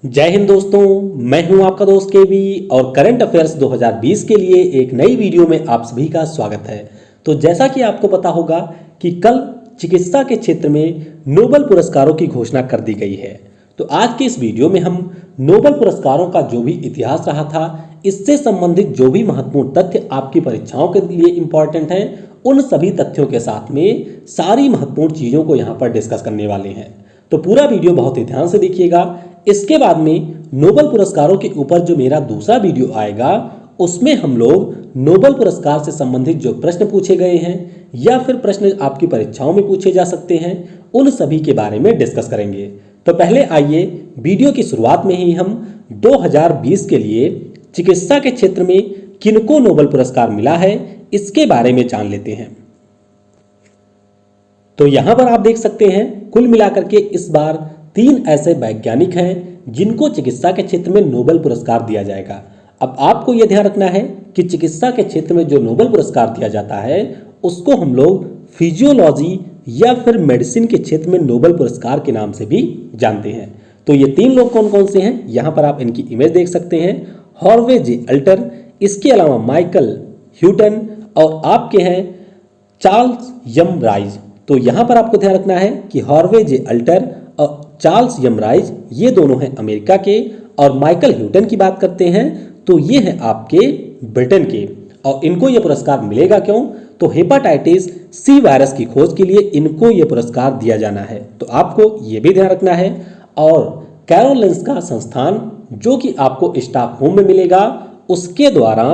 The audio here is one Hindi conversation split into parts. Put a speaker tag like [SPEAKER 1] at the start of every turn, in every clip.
[SPEAKER 1] जय हिंद दोस्तों, मैं हूं आपका दोस्त केवी और करंट अफेयर्स 2020 के लिए एक नई वीडियो में आप सभी का स्वागत है। तो जैसा कि आपको पता होगा कि कल चिकित्सा के क्षेत्र में नोबेल पुरस्कारों की घोषणा कर दी गई है। तो आज की इस वीडियो में हम नोबेल पुरस्कारों का जो भी इतिहास रहा था, इससे संबंधित जो भी महत्वपूर्ण तथ्य आपकी परीक्षाओं के लिए इंपॉर्टेंट हैं, उन सभी तथ्यों के साथ में सारी महत्वपूर्ण चीज़ों को यहाँ पर डिस्कस करने वाले हैं। तो पूरा वीडियो बहुत ही ध्यान से देखिएगा। इसके बाद में नोबेल पुरस्कारों के ऊपर जो मेरा दूसरा वीडियो आएगा, उसमें हम लोग नोबेल पुरस्कार से संबंधित जो प्रश्न पूछे गए हैं या फिर प्रश्न आपकी परीक्षाओं में पूछे जा सकते हैं, उन सभी के बारे में डिस्कस करेंगे। तो पहले आइए वीडियो की शुरुआत में ही हम 2020 के लिए चिकित्सा के क्षेत्र में किनको नोबेल पुरस्कार मिला है, इसके बारे में जान लेते हैं। तो यहां पर आप देख सकते हैं, कुल मिलाकर के इस बार 3 ऐसे वैज्ञानिक हैं जिनको चिकित्सा के क्षेत्र में नोबेल पुरस्कार दिया जाएगा। अब आपको यह ध्यान रखना है कि चिकित्सा के क्षेत्र में जो नोबेल पुरस्कार दिया जाता है, उसको हम लोग फिजियोलॉजी या फिर मेडिसिन के क्षेत्र में नोबेल पुरस्कार के नाम से भी जानते हैं। तो ये 3 लोग कौन कौन से हैं, यहाँ पर आप इनकी इमेज देख सकते हैं। हॉर्वे जे अल्टर, इसके अलावा माइकल ह्यूटन और आपके हैं चार्ल्स यमराइज। तो यहाँ पर आपको ध्यान रखना है कि हॉर्वे जे अल्टर और चार्ल्स यमराइज ये दोनों हैं अमेरिका के, और माइकल ह्यूटन की बात करते हैं तो ये हैं आपके ब्रिटेन के। और इनको ये पुरस्कार मिलेगा क्यों? तो हेपाटाइटिस सी वायरस की खोज के लिए इनको ये पुरस्कार दिया जाना है, तो आपको ये भी ध्यान रखना है। और कैरोलिंस्का संस्थान जो कि आपको स्टॉकहोम में मिलेगा, उसके द्वारा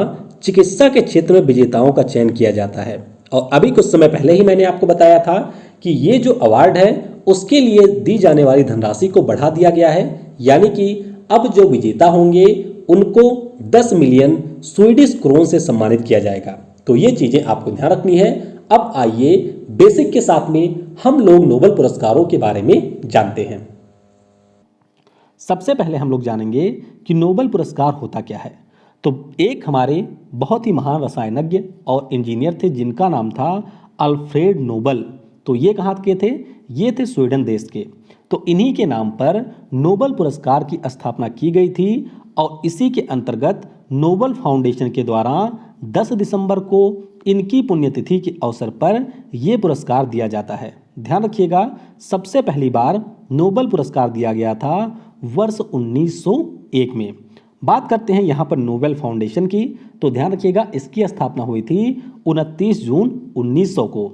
[SPEAKER 1] चिकित्सा के क्षेत्र में विजेताओं का चयन किया जाता है। और अभी कुछ समय पहले ही मैंने आपको बताया था कि ये जो अवार्ड है उसके लिए दी जाने वाली धनराशि को बढ़ा दिया गया है, यानी कि अब जो विजेता होंगे उनको 10 मिलियन स्वीडिश क्रोन से सम्मानित किया जाएगा। तो ये चीजें आपको ध्यान रखनी है। अब आइए बेसिक के साथ में हम लोग नोबेल पुरस्कारों के बारे में जानते हैं। सबसे पहले हम लोग जानेंगे कि नोबेल पुरस्कार होता क्या है। तो एक हमारे बहुत ही महान रसायनज्ञ और इंजीनियर थे जिनका नाम था अल्फ्रेड नोबेल। तो ये कहाँ के थे? ये थे स्वीडन देश के। तो इन्हीं के नाम पर नोबेल पुरस्कार की स्थापना की गई थी और इसी के अंतर्गत नोबेल फाउंडेशन के द्वारा 10 दिसंबर को इनकी पुण्यतिथि के अवसर पर यह पुरस्कार दिया जाता है। ध्यान रखिएगा, सबसे पहली बार नोबेल पुरस्कार दिया गया था वर्ष 1901 में। बात करते हैं यहाँ पर नोबेल फाउंडेशन की, तो ध्यान रखिएगा इसकी स्थापना हुई थी 29 जून 1900 को।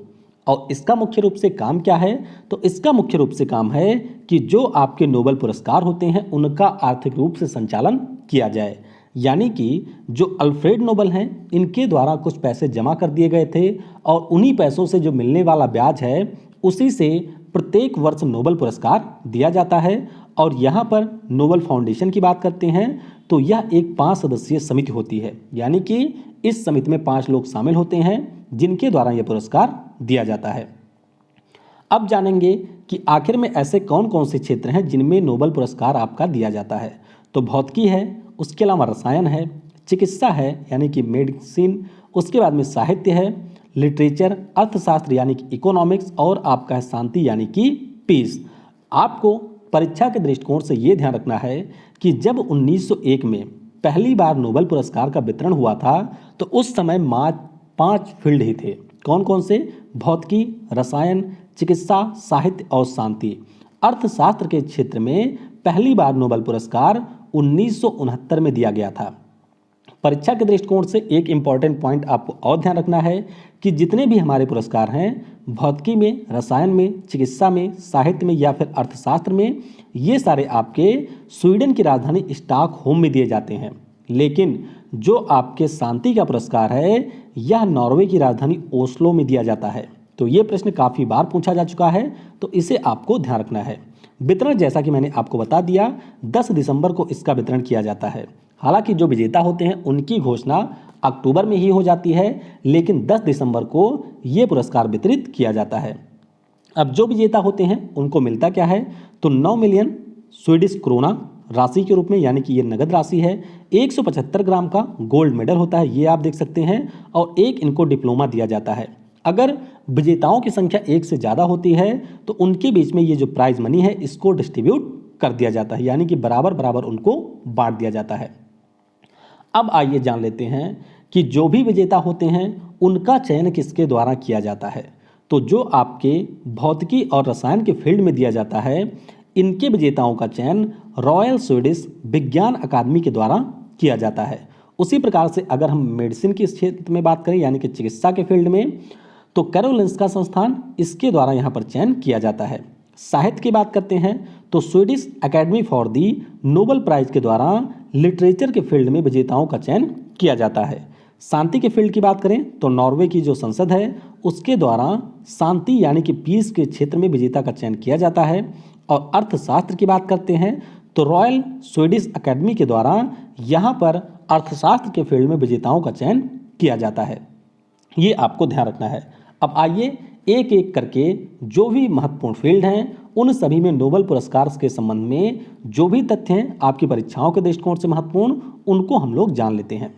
[SPEAKER 1] और इसका मुख्य रूप से काम क्या है? तो इसका मुख्य रूप से काम है कि जो आपके नोबेल पुरस्कार होते हैं उनका आर्थिक रूप से संचालन किया जाए। यानी कि जो अल्फ्रेड नोबेल हैं, इनके द्वारा कुछ पैसे जमा कर दिए गए थे और उन्हीं पैसों से जो मिलने वाला ब्याज है उसी से प्रत्येक वर्ष नोबेल पुरस्कार दिया जाता है। और यहाँ पर नोबेल फाउंडेशन की बात करते हैं तो यह एक 5 सदस्यीय समिति होती है, यानी कि इस समिति में 5 लोग शामिल होते हैं जिनके द्वारा यह पुरस्कार दिया जाता है। अब जानेंगे कि आखिर में ऐसे कौन कौन से क्षेत्र हैं जिनमें नोबेल पुरस्कार आपका दिया जाता है। तो भौतिकी है, उसके अलावा रसायन है, चिकित्सा है यानी कि मेडिसिन, उसके बाद में साहित्य है, लिटरेचर, अर्थशास्त्र यानी कि इकोनॉमिक्स, और आपका है शांति यानी कि पीस। आपको परीक्षा के दृष्टिकोण से ये ध्यान रखना है कि जब 1901 में पहली बार नोबेल पुरस्कार का वितरण हुआ था तो उस समय मात्र 5 फील्ड ही थे। कौन कौन से? भौतिकी, रसायन, चिकित्सा, साहित्य और शांति। अर्थशास्त्र के क्षेत्र में पहली बार नोबेल पुरस्कार 1969 में दिया गया था। परीक्षा के दृष्टिकोण से एक इंपॉर्टेंट पॉइंट आपको और ध्यान रखना है कि जितने भी हमारे पुरस्कार हैं, भौतिकी में, रसायन में, चिकित्सा में, साहित्य में या फिर अर्थशास्त्र में, ये सारे आपके स्वीडन की राजधानी स्टॉकहोम में दिए जाते हैं। लेकिन जो आपके शांति का पुरस्कार है, यह नॉर्वे की राजधानी ओस्लो में दिया जाता है। तो ये प्रश्न काफ़ी बार पूछा जा चुका है, तो इसे आपको ध्यान रखना है। वितरण जैसा कि मैंने आपको बता दिया, 10 दिसंबर को इसका वितरण किया जाता है। हालांकि जो विजेता होते हैं उनकी घोषणा अक्टूबर में ही हो जाती है, लेकिन 10 दिसंबर को ये पुरस्कार वितरित किया जाता है। अब जो विजेता होते हैं उनको मिलता क्या है? तो 9 मिलियन स्वीडिश क्रोना राशि के रूप में, यानी कि ये नगद राशि है। 175 ग्राम का गोल्ड मेडल होता है, ये आप देख सकते हैं, और एक इनको डिप्लोमा दिया जाता है। अगर विजेताओं की संख्या 1 से ज़्यादा होती है तो उनके बीच में ये जो प्राइज मनी है इसको डिस्ट्रीब्यूट कर दिया जाता है, यानी कि बराबर बराबर उनको बांट दिया जाता है। अब आइए जान लेते हैं कि जो भी विजेता होते हैं उनका चयन किसके द्वारा किया जाता है। तो जो आपके भौतिकी और रसायन के फील्ड में दिया जाता है, इनके विजेताओं का चयन रॉयल स्वीडिश विज्ञान अकादमी के द्वारा किया जाता है। उसी प्रकार से अगर हम मेडिसिन के क्षेत्र में बात करें, यानी कि चिकित्सा के फील्ड में, तो कैरोलिंस्का संस्थान इसके द्वारा यहाँ पर चयन किया जाता है। साहित्य की बात करते हैं तो Swedish Academy for the Nobel Prize के द्वारा लिटरेचर के फील्ड में विजेताओं का चयन किया जाता है। शांति के फील्ड की बात करें तो नॉर्वे की जो संसद है उसके द्वारा शांति यानी कि पीस के क्षेत्र में विजेता का चयन किया जाता है। और अर्थशास्त्र की बात करते हैं तो रॉयल स्वीडिश अकेडमी के द्वारा यहाँ पर अर्थशास्त्र के फील्ड में विजेताओं का चयन किया जाता है। ये आपको ध्यान रखना है। अब आइए एक एक करके जो भी महत्वपूर्ण फील्ड हैं उन सभी में नोबेल पुरस्कार के संबंध में जो भी तथ्य हैं आपकी परीक्षाओं के दृष्टिकोण से महत्वपूर्ण, उनको हम लोग जान लेते हैं।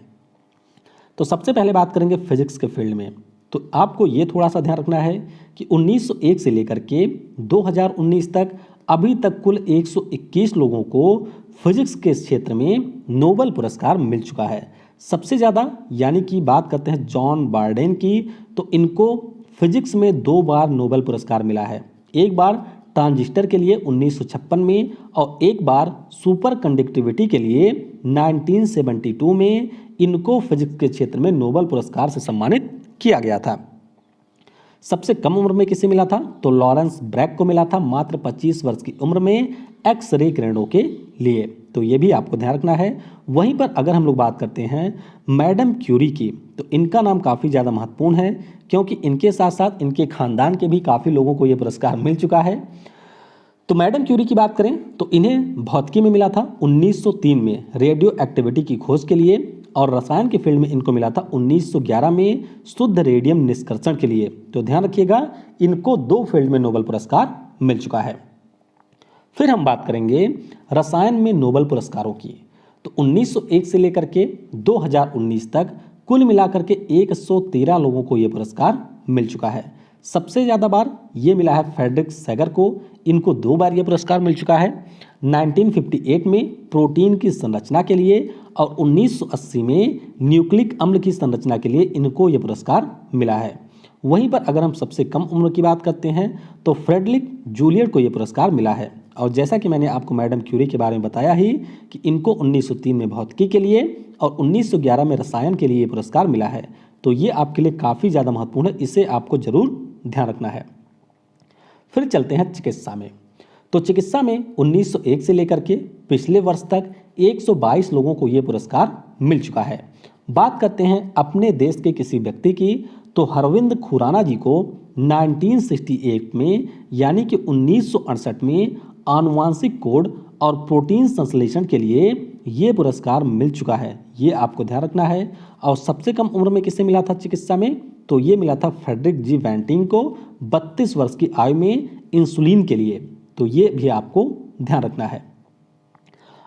[SPEAKER 1] तो सबसे पहले बात करेंगे फिजिक्स के फील्ड में। तो आपको ये थोड़ा सा ध्यान रखना है कि 1901 से लेकर के 2019 तक अभी तक कुल 121 लोगों को फिजिक्स के क्षेत्र में नोबेल पुरस्कार मिल चुका है। सबसे ज़्यादा यानी कि बात करते हैं जॉन बार्डेन की, तो इनको फिजिक्स में 2 बार नोबेल पुरस्कार मिला है। एक बार ट्रांजिस्टर के लिए 1956 में और एक बार सुपर कंडक्टिविटी के लिए 1972 में इनको फिजिक्स के क्षेत्र में नोबेल पुरस्कार से सम्मानित किया गया था। सबसे कम उम्र में किसे मिला था तो लॉरेंस ब्रैग को मिला था, मात्र 25 वर्ष की उम्र में एक्स-रे किरणों के लिए। तो ये भी आपको ध्यान रखना है। वहीं पर अगर हम लोग बात करते हैं मैडम क्यूरी की, तो इनका नाम काफ़ी ज़्यादा महत्वपूर्ण है क्योंकि इनके साथ साथ इनके खानदान के भी काफ़ी लोगों को ये पुरस्कार मिल चुका है। तो मैडम क्यूरी की बात करें तो इन्हें भौतिकी में मिला था 1903 में रेडियो एक्टिविटी की खोज के लिए, और रसायन के फील्ड में इनको मिला था 1911 में शुद्ध रेडियम निष्कर्षण के लिए। तो ध्यान रखिएगा, इनको 2 फील्ड में नोबेल पुरस्कार मिल चुका है। फिर हम बात करेंगे रसायन में नोबेल पुरस्कारों की। तो 1901 से लेकर के 2019 तक कुल मिलाकर के 113 लोगों को ये पुरस्कार मिल चुका है। सबसे ज़्यादा बार ये मिला है फ्रेडरिक सैगर को, इनको 2 बार ये पुरस्कार मिल चुका है। 1958 में प्रोटीन की संरचना के लिए और 1980 में न्यूक्लिक अम्ल की संरचना के लिए इनको ये पुरस्कार मिला है। वहीं पर अगर हम सबसे कम उम्र की बात करते हैं तो फ्रेडरिक जूलियट को ये पुरस्कार मिला है। और जैसा कि मैंने आपको मैडम क्यूरी के बारे में बताया ही कि इनको 1903 में भौतिकी के लिए और 1911 में रसायन के लिए ये पुरस्कार मिला है। तो ये आपके लिए काफ़ी ज़्यादा महत्वपूर्ण है, इसे आपको जरूर ध्यान रखना है। फिर चलते हैं चिकित्सा में। तो चिकित्सा में 1901 से लेकर के पिछले वर्ष तक 122 लोगों को ये पुरस्कार मिल चुका है। बात करते हैं अपने देश के किसी व्यक्ति की, तो हरविंद खुराना जी को 1968 में यानी कि 1968 में आनुवांशिक कोड और प्रोटीन संश्लेषण के लिए ये पुरस्कार मिल चुका है। ये आपको ध्यान रखना है। और सबसे कम उम्र में किसे मिला था चिकित्सा में, तो ये मिला था फ्रेडरिक जी वैंटिंग को 32 वर्ष की आयु में इंसुलिन के लिए। तो ये भी आपको ध्यान रखना है।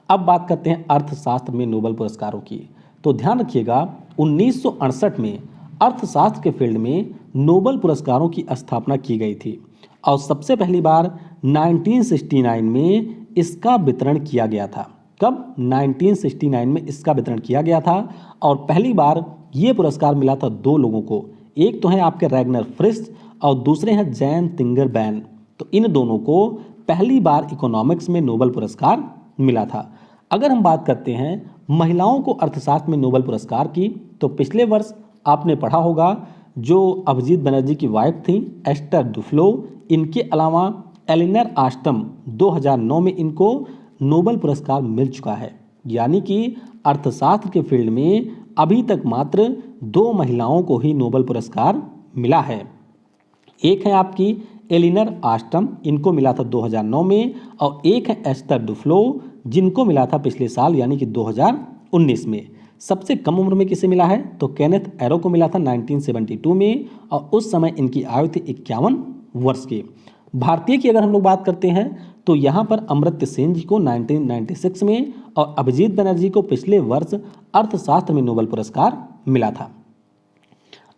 [SPEAKER 1] अब बात करते हैं अर्थशास्त्र में नोबेल पुरस्कारों की। तो ध्यान रखिएगा 1968 में अर्थशास्त्र के फील्ड में नोबेल पुरस्कारों की स्थापना की गई थी और सबसे पहली बार 1969 में इसका वितरण किया गया था। कब? 1969 में इसका वितरण किया गया था और पहली बार ये पुरस्कार मिला था 2 लोगों को। एक तो हैं आपके रैगनर फ्रिस्ट और दूसरे हैं जैन तिंगरबैन। तो इन दोनों को पहली बार इकोनॉमिक्स में नोबेल पुरस्कार मिला था। अगर हम बात करते हैं महिलाओं को अर्थशास्त्र में नोबेल पुरस्कार की, तो पिछले वर्ष आपने पढ़ा होगा जो अभिजीत बनर्जी की वाइफ थी एस्टर डुफ्लो, इनके अलावा एलिनर आस्टम 2009 में इनको नोबेल पुरस्कार मिल चुका है। यानी कि अर्थशास्त्र के फील्ड में अभी तक मात्र 2 महिलाओं को ही नोबेल पुरस्कार मिला है। एक है आपकी एलिनर आस्टम, इनको मिला था 2009 में, और एक है एस्टर डुफ्लो जिनको मिला था पिछले साल यानी कि 2019 में। सबसे कम उम्र में किसे मिला है तो केनेथ एरो को मिला था 1972 में और उस समय इनकी आयु थी 51 वर्ष की। भारतीय की अगर हम लोग बात करते हैं तो यहाँ पर अमर्त्य सेन जी को 1996 में और अभिजीत बनर्जी को पिछले वर्ष अर्थशास्त्र में नोबेल पुरस्कार मिला था।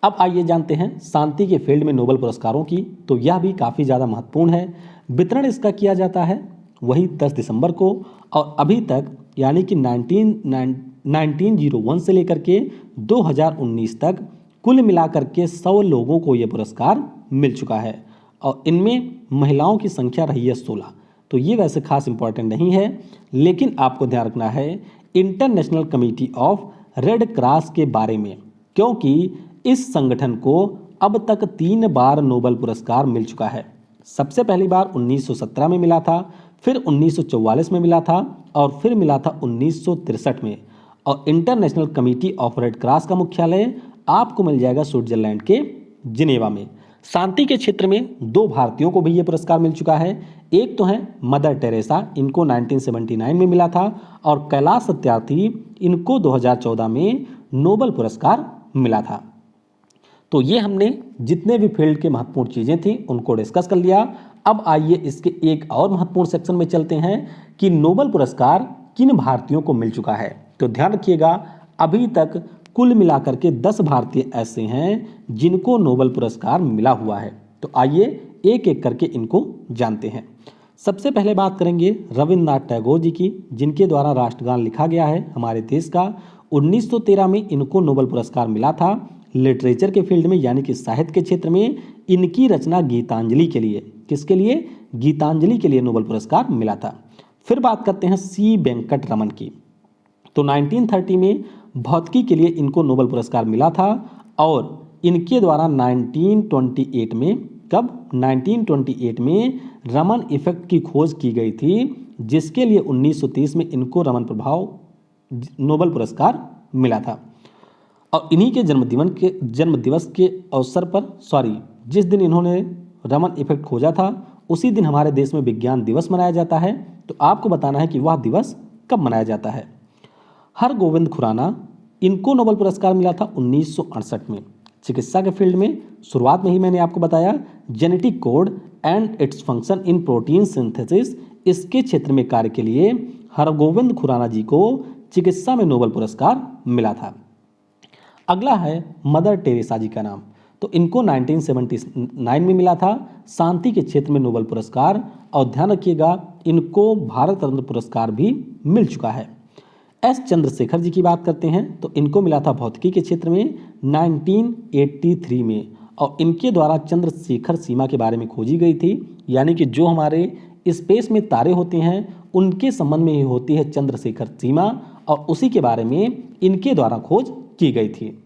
[SPEAKER 1] अब आइए जानते हैं शांति के फील्ड में नोबेल पुरस्कारों की। तो यह भी काफ़ी ज़्यादा महत्वपूर्ण है। वितरण इसका किया जाता है वही 10 दिसंबर को। और अभी तक यानी कि 1901 से लेकर के 2019 तक कुल मिलाकर के 100 लोगों को ये पुरस्कार मिल चुका है और इनमें महिलाओं की संख्या रही है 16। तो ये वैसे खास इंपॉर्टेंट नहीं है, लेकिन आपको ध्यान रखना है international committee of red cross के बारे में, क्योंकि इस संगठन को अब तक 3 बार नोबेल पुरस्कार मिल चुका है। सबसे पहली बार 1917 में मिला था, फिर 1944 में मिला था और फिर मिला था 1963 में। और international committee of red cross का मुख्यालय आपको मिल जाएगा स्विट्जरलैंड के जिनेवा में। शांति के क्षेत्र में 2 भारतीयों को भी ये पुरस्कार मिल चुका है। एक तो है मदर टेरेसा, इनको 1979 में मिला था, और कैलाश सत्यार्थी, इनको 2014 में नोबेल पुरस्कार मिला था। तो ये हमने जितने भी फील्ड के महत्वपूर्ण चीज़ें थी उनको डिस्कस कर लिया। अब आइए इसके एक और महत्वपूर्ण सेक्शन में चलते हैं कि नोबेल पुरस्कार किन भारतीयों को मिल चुका है। तो ध्यान रखिएगा, अभी तक कुल मिलाकर के 10 भारतीय ऐसे हैं जिनको नोबेल पुरस्कार मिला हुआ है। तो आइए एक एक करके इनको जानते हैं। सबसे पहले बात करेंगे रविन्द्रनाथ टैगोर जी की, जिनके द्वारा राष्ट्रगान लिखा गया है हमारे देश का। 1913 में इनको नोबेल पुरस्कार मिला था लिटरेचर के फील्ड में, यानी कि साहित्य के क्षेत्र में। इनकी रचना गीतांजलि के लिए, किसके लिए? गीतांजलि के लिए नोबेल पुरस्कार मिला था। फिर बात करते हैं सी वेंकट रमन की। तो 1930 में भौतिकी के लिए इनको नोबेल पुरस्कार मिला था और इनके द्वारा 1928 में, कब? 1928 में रमन इफेक्ट की खोज की गई थी, जिसके लिए 1930 में इनको रमन प्रभाव नोबेल पुरस्कार मिला था। और इन्हीं के जन्म दिवस के अवसर पर, जिस दिन इन्होंने रमन इफेक्ट खोजा था उसी दिन हमारे देश में विज्ञान दिवस मनाया जाता है। तो आपको बताना है कि वह दिवस कब मनाया जाता है। हरगोविंद खुराना, इनको नोबेल पुरस्कार मिला था 1968 में चिकित्सा के फील्ड में। शुरुआत में ही मैंने आपको बताया genetic code and its function in protein synthesis, इसके क्षेत्र में कार्य के लिए हरगोविंद खुराना जी को चिकित्सा में नोबेल पुरस्कार मिला था। अगला है मदर टेरेसा जी का नाम। तो इनको 1979 में मिला था शांति के क्षेत्र में नोबेल पुरस्कार। और ध्यान रखिएगा, इनको भारत रत्न पुरस्कार भी मिल चुका है। एस चंद्रशेखर जी की बात करते हैं तो इनको मिला था भौतिकी के क्षेत्र में 1983 में, और इनके द्वारा चंद्रशेखर सीमा के बारे में खोजी गई थी, यानी कि जो हमारे स्पेस में तारे होते हैं उनके संबंध में ही होती है चंद्रशेखर सीमा, और उसी के बारे में इनके द्वारा खोज की गई थी।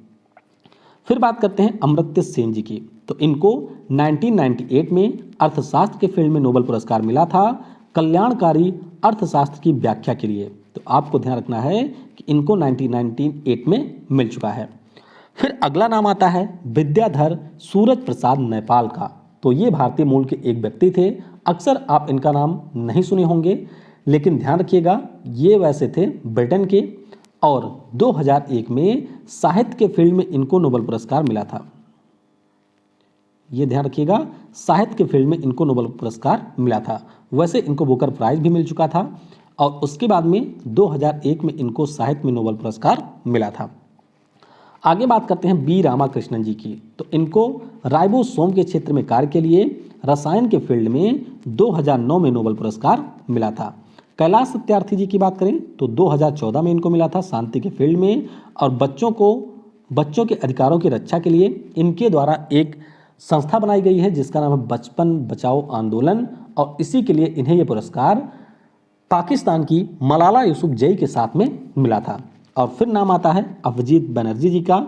[SPEAKER 1] फिर बात करते हैं अमर्त्य सेन जी की। तो इनको 1998 में अर्थशास्त्र के फील्ड में नोबेल पुरस्कार मिला था कल्याणकारी अर्थशास्त्र की व्याख्या के लिए। तो आपको ध्यान रखना है कि इनको 1998 में मिल चुका है। फिर अगला नाम आता है विद्याधर सूरज प्रसाद नेपाल का। तो ये भारतीय मूल के एक व्यक्ति थे। अक्सर आप इनका नाम नहीं सुने होंगे, लेकिन ध्यान रखिएगा ये वैसे थे ब्रिटेन के, और 2001 में साहित्य के फील्ड में इनको नोबेल पुरस्कार मिला था। ये ध्यान रखिएगा, साहित्य के फील्ड में इनको नोबेल पुरस्कार मिला था। वैसे इनको बुकर प्राइज भी मिल चुका था, और उसके बाद में 2001 में इनको साहित्य में नोबेल पुरस्कार मिला था। आगे बात करते हैं बी रामाकृष्णन जी की। तो इनको राइबोसोम के क्षेत्र में कार्य के लिए रसायन के फील्ड में 2009 में नोबेल पुरस्कार मिला था। कैलाश सत्यार्थी जी की बात करें तो 2014 में इनको मिला था शांति के फील्ड में, और बच्चों के अधिकारों की रक्षा के लिए इनके द्वारा एक संस्था बनाई गई है जिसका नाम है बचपन बचाओ आंदोलन, और इसी के लिए इन्हें यह पुरस्कार पाकिस्तान की मलाला यूसुफजई के साथ में मिला था। और फिर नाम आता है अभिजीत बनर्जी जी का।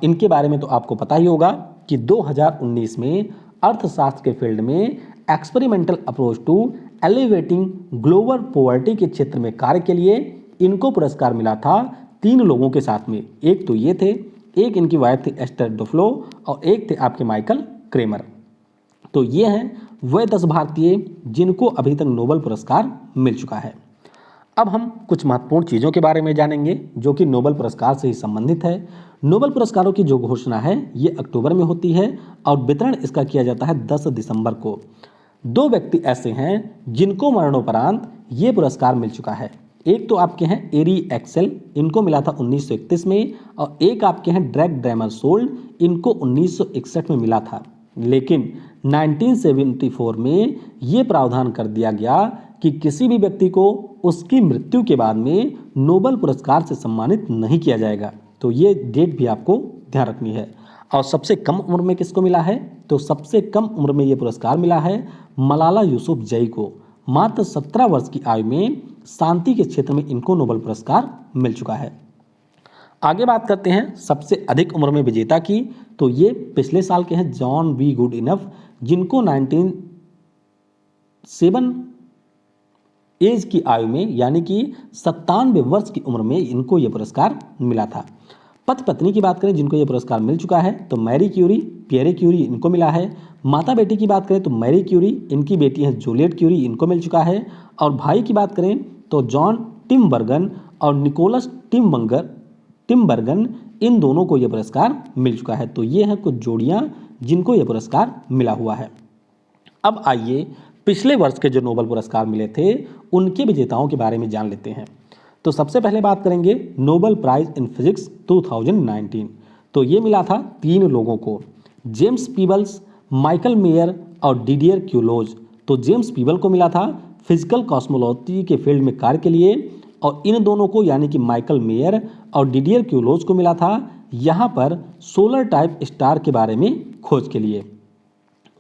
[SPEAKER 1] इनके बारे में तो आपको पता ही होगा कि 2019 में अर्थशास्त्र के फील्ड में experimental approach to alleviating global poverty के क्षेत्र में कार्य के लिए इनको पुरस्कार मिला था 3 लोगों के साथ में। एक तो ये थे, एक इनकी वाइफ थी एस्टर डुफ्लो, और एक थे आपके माइकल क्रेमर। तो ये हैं वह 10 भारतीय जिनको अभी तक नोबेल पुरस्कार मिल चुका है। अब हम कुछ महत्वपूर्ण चीज़ों के बारे में जानेंगे जो कि नोबेल पुरस्कार से ही संबंधित है। नोबेल पुरस्कारों की जो घोषणा है ये अक्टूबर में होती है, और वितरण इसका किया जाता है 10 दिसंबर को। 2 व्यक्ति ऐसे हैं जिनको मरणोपरांत ये पुरस्कार मिल चुका है। एक तो आपके हैं एरी एक्सेल, इनको मिला था 1931 में, और एक आपके हैं ड्रैग ड्रेमर सोल्ड, इनको 1961 में मिला था। लेकिन 1974 में ये प्रावधान कर दिया गया कि किसी भी व्यक्ति को उसकी मृत्यु के बाद में नोबेल पुरस्कार से सम्मानित नहीं किया जाएगा। तो ये डेट भी आपको ध्यान रखनी है। और सबसे कम उम्र में किसको मिला है? तो सबसे कम उम्र में ये पुरस्कार मिला है मलाला यूसुफजई को। मात्र 17 वर्ष की आयु में शांति के क्षेत्र में इनको नोबेल पुरस्कार मिल चुका है। आगे बात करते हैं सबसे अधिक उम्र में विजेता की। तो ये पिछले साल के हैं जॉन बी गुडइनफ, जिनको 97 एज की आयु में यानी कि 97 वर्ष की उम्र में इनको ये पुरस्कार मिला था। पति पत्नी की बात करें जिनको ये पुरस्कार मिल चुका है तो मैरी क्यूरी, पियरे क्यूरी इनको मिला है। माता बेटी की बात करें तो मैरी क्यूरी, इनकी बेटी है जूलियट क्यूरी, इनको मिल चुका है। और भाई की बात करें तो जॉन टिम्बर्गन और निकोलस टिम्बर्गन, इन दोनों को यह पुरस्कार मिल चुका है। तो ये हैं कुछ जोड़ियां जिनको यह पुरस्कार मिला हुआ है। अब आइए पिछले वर्ष के जो नोबेल पुरस्कार मिले थे उनके विजेताओं के बारे में जान लेते हैं। तो सबसे पहले बात करेंगे नोबेल प्राइज इन फिजिक्स 2019। तो ये मिला था 3 लोगों को, जेम्स पीबल्स, माइकल मेयर और डिडियर क्यूलोज। तो जेम्स पीबल को मिला था फिजिकल कॉस्मोलॉजी के फील्ड में कार्य के लिए, और इन दोनों को यानी कि माइकल मेयर और डिडियर क्यूलोज को मिला था यहाँ पर सोलर टाइप स्टार के बारे में खोज के लिए।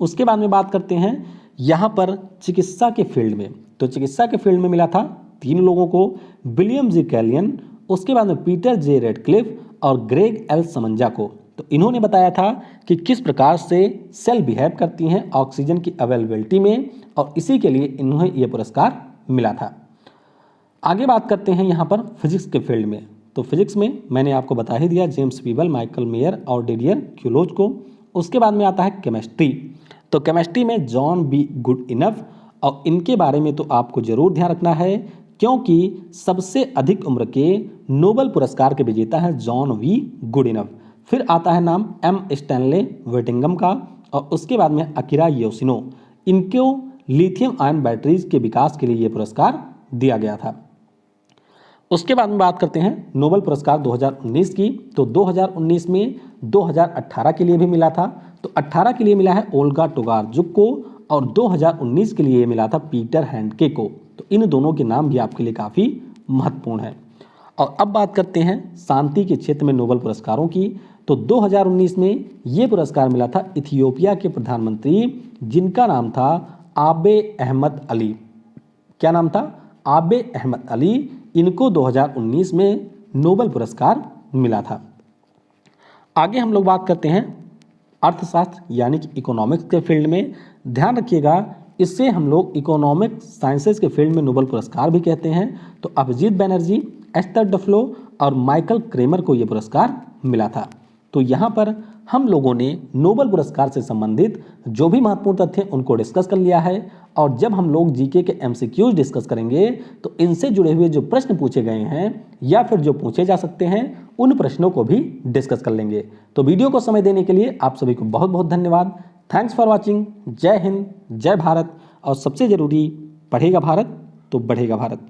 [SPEAKER 1] उसके बाद में बात करते हैं यहाँ पर चिकित्सा के फील्ड में। तो चिकित्सा के फील्ड में मिला था 3 लोगों को, विलियम जी कैलियन, उसके बाद में पीटर जे रेडक्लिफ और ग्रेग एल समंजा को। तो इन्होंने बताया था कि किस प्रकार से सेल बिहेव करती हैं ऑक्सीजन की अवेलेबिलिटी में, और इसी के लिए इन्हें यह पुरस्कार मिला था। आगे बात करते हैं यहाँ पर फिजिक्स के फील्ड में। तो फिजिक्स में मैंने आपको बता ही दिया जेम्स पीबल, माइकल मेयर और डिडियर क्यूलोज को। उसके बाद में आता है केमिस्ट्री। तो केमिस्ट्री में जॉन बी गुडइनफ, और इनके बारे में तो आपको जरूर ध्यान रखना है क्योंकि सबसे अधिक उम्र के नोबेल पुरस्कार के विजेता हैं जॉन वी गुडइनफ। फिर आता है नाम एम स्टैनले वेटिंगम का, और उसके बाद में अकिरा योशिनो। इनको लिथियम आयन बैटरीज के विकास के लिए ये पुरस्कार दिया गया था। उसके बाद में बात करते हैं नोबेल पुरस्कार 2019 की। तो 2019 में 2018 के लिए भी मिला था। तो 18 के लिए मिला है ओल्गा टोकार्चुक को, और 2019 के लिए मिला था पीटर हैंडके को। तो इन दोनों के नाम भी आपके लिए काफ़ी महत्वपूर्ण है। और अब बात करते हैं शांति के क्षेत्र में नोबेल पुरस्कारों की। तो 2019 में ये पुरस्कार मिला था इथियोपिया के प्रधानमंत्री, जिनका नाम था आबे अहमद अली। क्या नाम था? आबे अहमद अली। इनको 2019 में नोबेल पुरस्कार मिला था। आगे हम लोग बात करते हैं अर्थशास्त्र यानी कि इकोनॉमिक्स के फील्ड में। ध्यान रखिएगा, इससे हम लोग इकोनॉमिक साइंसेज के फील्ड में नोबेल पुरस्कार भी कहते हैं। तो अभिजीत बैनर्जी, एस्थर डफ्लो और माइकल क्रेमर को यह पुरस्कार मिला था। तो यहाँ पर हम लोगों ने नोबेल पुरस्कार से संबंधित जो भी महत्वपूर्ण तथ्य उनको डिस्कस कर लिया है। और जब हम लोग जीके के एमसीक्यूज डिस्कस करेंगे तो इनसे जुड़े हुए जो प्रश्न पूछे गए हैं या फिर जो पूछे जा सकते हैं उन प्रश्नों को भी डिस्कस कर लेंगे। तो वीडियो को समय देने के लिए आप सभी को बहुत बहुत धन्यवाद। Thanks for watching. जय हिंद, जय भारत, और सबसे जरूरी, पढ़ेगा भारत तो बढ़ेगा भारत।